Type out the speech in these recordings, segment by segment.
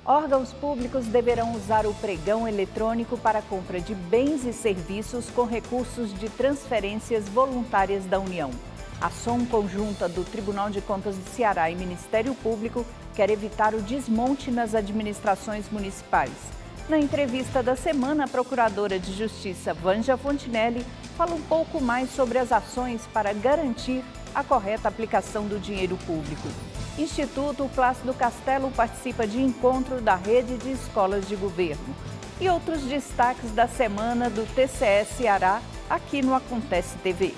Órgãos públicos deverão usar o pregão eletrônico para a compra de bens e serviços com recursos de transferências voluntárias da União. A ação conjunta do Tribunal de Contas do Ceará e Ministério Público quer evitar o desmonte nas administrações municipais. Na entrevista da semana, a Procuradora de Justiça, Vanja Fontinelli, fala um pouco mais sobre as ações para garantir a correta aplicação do dinheiro público. Instituto Plácido Castelo participa de encontro da rede de escolas de governo. E outros destaques da semana do TCE Ceará, aqui no Acontece TV.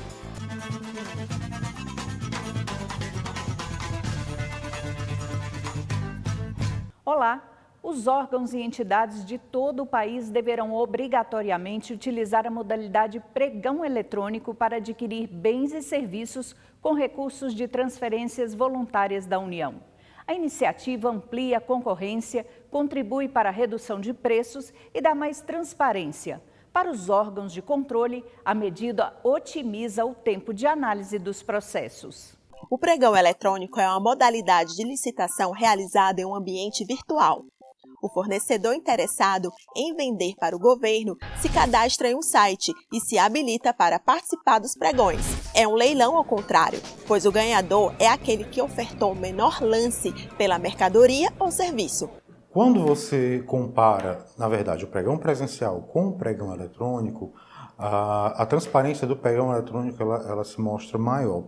Olá! Os órgãos e entidades de todo o país deverão obrigatoriamente utilizar a modalidade pregão eletrônico para adquirir bens e serviços com recursos de transferências voluntárias da União. A iniciativa amplia a concorrência, contribui para a redução de preços e dá mais transparência. Para os órgãos de controle, a medida otimiza o tempo de análise dos processos. O pregão eletrônico é uma modalidade de licitação realizada em um ambiente virtual. O fornecedor interessado em vender para o governo se cadastra em um site e se habilita para participar dos pregões. É um leilão ao contrário, pois o ganhador é aquele que ofertou o menor lance pela mercadoria ou serviço. Quando você compara, na verdade, o pregão presencial com o pregão eletrônico, a transparência do pregão eletrônico ela se mostra maior.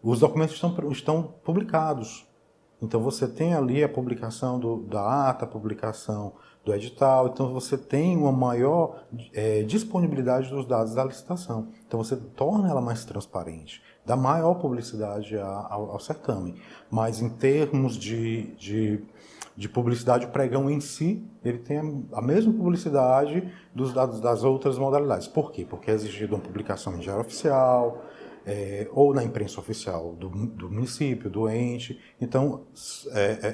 Os documentos estão publicados. Então você tem ali a publicação da ata, a publicação do edital, então você tem uma maior disponibilidade dos dados da licitação. Então você torna ela mais transparente, dá maior publicidade ao certame. Mas em termos de publicidade, o pregão em si, ele tem a mesma publicidade dos dados das outras modalidades. Por quê? Porque é exigida uma publicação em diário oficial, ou na imprensa oficial do município, do ente. Então,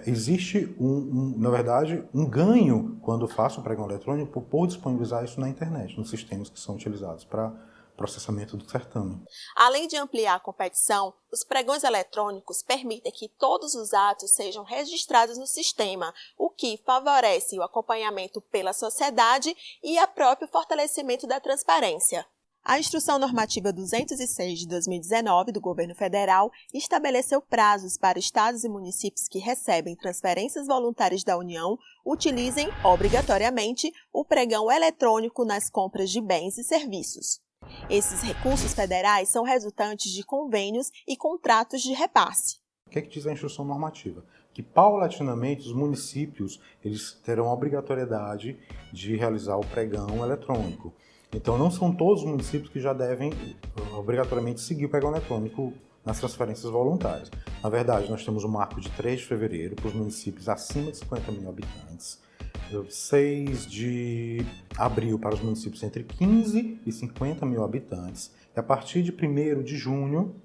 existe, na verdade, um ganho quando faço o pregão eletrônico por disponibilizar isso na internet, nos sistemas que são utilizados para processamento do certame. Além de ampliar a competição, os pregões eletrônicos permitem que todos os atos sejam registrados no sistema, o que favorece o acompanhamento pela sociedade e o próprio fortalecimento da transparência. A Instrução Normativa 206 de 2019 do Governo Federal estabeleceu prazos para estados e municípios que recebem transferências voluntárias da União utilizem, obrigatoriamente, o pregão eletrônico nas compras de bens e serviços. Esses recursos federais são resultantes de convênios e contratos de repasse. O que diz a Instrução Normativa? Que, paulatinamente, os municípios eles terão a obrigatoriedade de realizar o pregão eletrônico. Então, não são todos os municípios que já devem obrigatoriamente seguir o pregão eletrônico nas transferências voluntárias. Na verdade, nós temos um marco de 3 de fevereiro para os municípios acima de 50 mil habitantes, 6 de abril para os municípios entre 15 e 50 mil habitantes, e a partir de 1º de junho,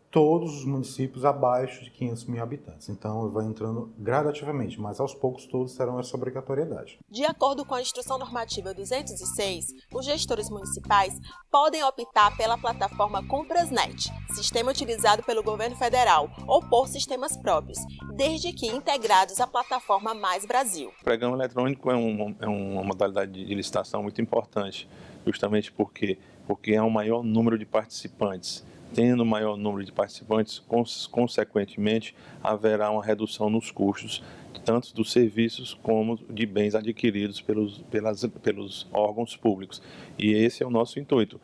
todos os municípios abaixo de 500 mil habitantes. Então, vai entrando gradativamente, mas aos poucos todos terão essa obrigatoriedade. De acordo com a Instrução Normativa 206, os gestores municipais podem optar pela plataforma Comprasnet, sistema utilizado pelo governo federal, ou por sistemas próprios, desde que integrados à plataforma Mais Brasil. O pregão eletrônico é uma modalidade de licitação muito importante, justamente porque é um maior número de participantes. Tendo maior número de participantes, consequentemente, haverá uma redução nos custos, tanto dos serviços como de bens adquiridos pelos órgãos públicos. E esse é o nosso intuito,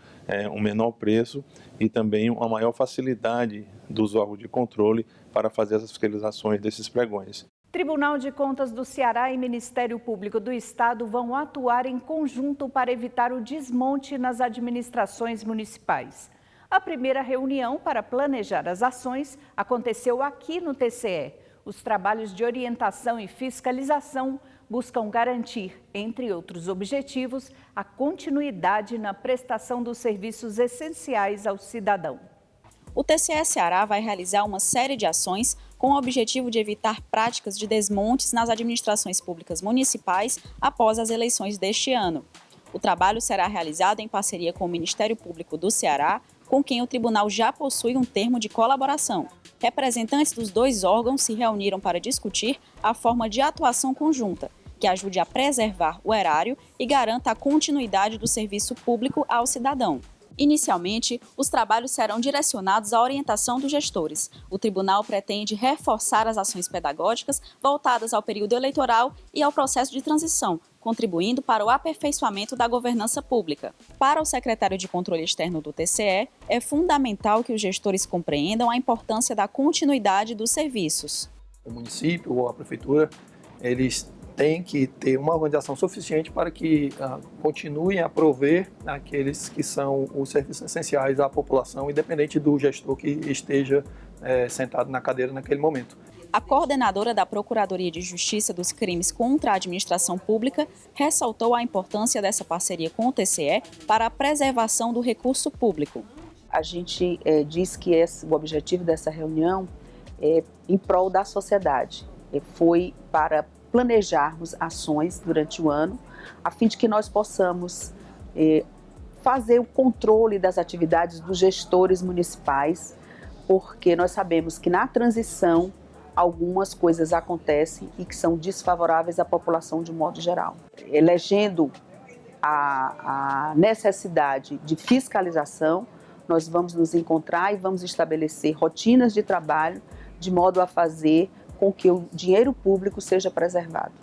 um menor preço e também uma maior facilidade dos órgãos de controle para fazer as fiscalizações desses pregões. Tribunal de Contas do Ceará e Ministério Público do Estado vão atuar em conjunto para evitar o desmonte nas administrações municipais. A primeira reunião para planejar as ações aconteceu aqui no TCE. Os trabalhos de orientação e fiscalização buscam garantir, entre outros objetivos, a continuidade na prestação dos serviços essenciais ao cidadão. O TCE Ceará vai realizar uma série de ações com o objetivo de evitar práticas de desmontes nas administrações públicas municipais após as eleições deste ano. O trabalho será realizado em parceria com o Ministério Público do Ceará, com quem o tribunal já possui um termo de colaboração. Representantes dos dois órgãos se reuniram para discutir a forma de atuação conjunta, que ajude a preservar o erário e garanta a continuidade do serviço público ao cidadão. Inicialmente, os trabalhos serão direcionados à orientação dos gestores. O tribunal pretende reforçar as ações pedagógicas voltadas ao período eleitoral e ao processo de transição, contribuindo para o aperfeiçoamento da governança pública. Para o secretário de Controle Externo do TCE, é fundamental que os gestores compreendam a importância da continuidade dos serviços. O município ou a prefeitura, eles têm que ter uma organização suficiente para que continuem a prover aqueles que são os serviços essenciais à população, independente do gestor que esteja sentado na cadeira naquele momento. A coordenadora da Procuradoria de Justiça dos Crimes contra a Administração Pública ressaltou a importância dessa parceria com o TCE para a preservação do recurso público. A gente diz que o objetivo dessa reunião é em prol da sociedade. Foi para planejarmos ações durante o ano, a fim de que nós possamos fazer o controle das atividades dos gestores municipais, porque nós sabemos que na transição algumas coisas acontecem e que são desfavoráveis à população de um modo geral. Elegendo a necessidade de fiscalização, nós vamos nos encontrar e vamos estabelecer rotinas de trabalho de modo a fazer com que o dinheiro público seja preservado.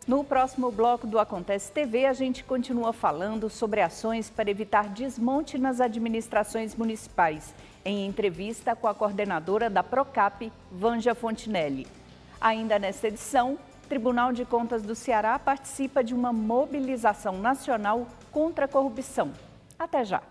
No próximo bloco do Acontece TV, a gente continua falando sobre ações para evitar desmonte nas administrações municipais, em entrevista com a coordenadora da Procap, Vanja Fontinelli. Ainda nesta edição, o Tribunal de Contas do Ceará participa de uma mobilização nacional contra a corrupção. Até já!